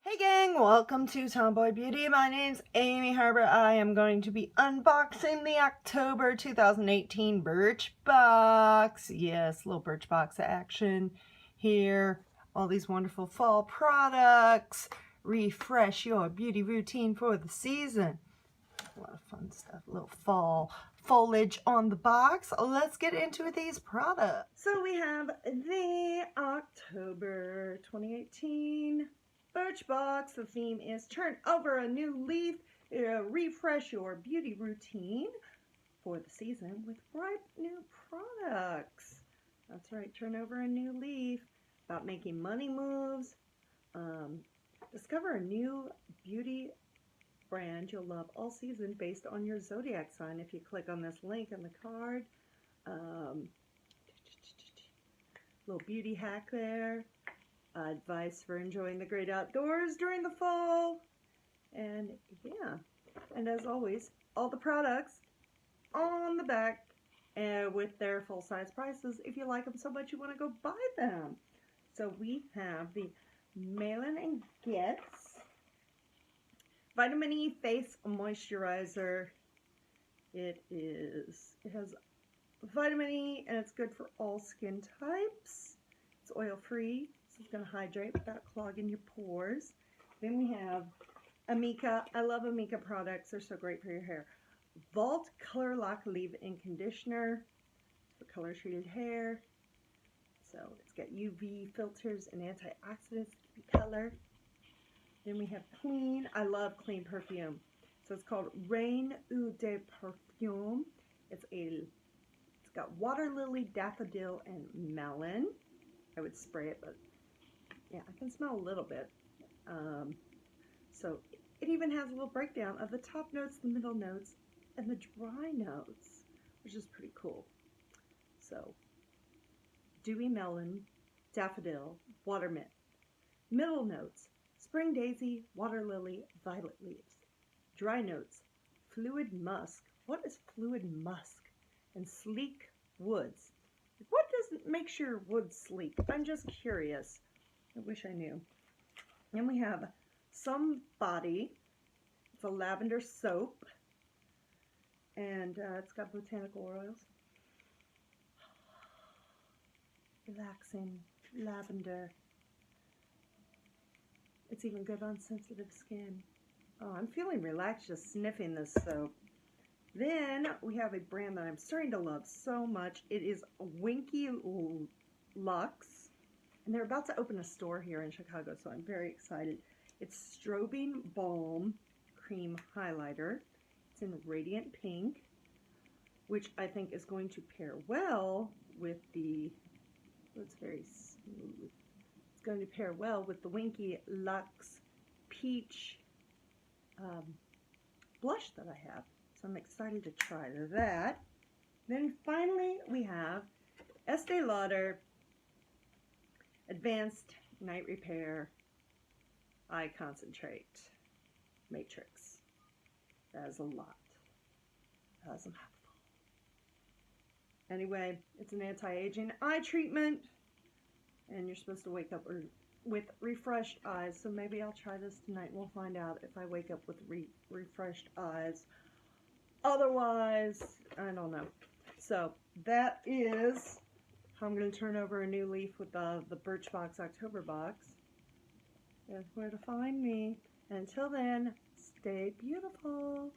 Hey gang, welcome to Tomboy Beauty. My name's Amy Harber. I am going to be unboxing the October 2018 Birchbox. Yes, little Birchbox action here. All these wonderful fall products. Refresh your beauty routine for the season. A lot of fun stuff. A little fall foliage on the box. Let's get into these products. So we have the October 2018 Birchbox. The theme is turn over a new leaf, refresh your beauty routine for the season with bright new products. That's right, turn over a new leaf. About making money moves. Discover a new beauty brand you'll love all season based on your zodiac sign. If you click on this link in the card, little beauty hack there. Advice for enjoying the great outdoors during the fall. And yeah, and as always, all the products on the back with their full-size prices if you like them so much you want to go buy them. So we have the Malin Goetz Vitamin E Face Moisturizer. It has vitamin E and it's good for all skin types. It's oil-free. It's going to hydrate without clogging your pores. Then we have amika. I love amika products. They're so great for your hair. Vault Color Lock Leave-In Conditioner for color-treated hair. So it's got UV filters and antioxidants to keep color. Then we have Clean. I love clean perfume. So it's called Rain Eau de Parfum. It's got water lily, daffodil, and melon. I would spray it, but yeah, I can smell a little bit. So it even has a little breakdown of the top notes, the middle notes, and the dry notes, which is pretty cool. So dewy melon, daffodil, water mint. Middle notes, spring daisy, water lily, violet leaves. Dry notes, fluid musk. What is fluid musk? And sleek woods. What makes your wood sleek? I'm just curious. I wish I knew. Then we have Sumbody. It's a lavender soap. And it's got botanical oils. Relaxing lavender. It's even good on sensitive skin. Oh, I'm feeling relaxed just sniffing this soap. Then we have a brand that I'm starting to love so much. It is Winky Lux. And they're about to open a store here in Chicago, so I'm very excited. It's Strobing Balm Cream Highlighter. It's in Radiant Pink, which I think is going to pair well with the, it's very smooth. It's going to pair well with the Winky Lux Peach blush that I have. So I'm excited to try that. Then finally we have Estee Lauder Advanced Night Repair Eye Concentrate Matrix. That is a lot. That is a mouthful. Anyway, it's an anti-aging eye treatment, and you're supposed to wake up with refreshed eyes. So maybe I'll try this tonight. We'll find out if I wake up with refreshed eyes. Otherwise, I don't know. So that is how I'm going to turn over a new leaf with the Birchbox October box. That's where to find me. And until then, stay beautiful.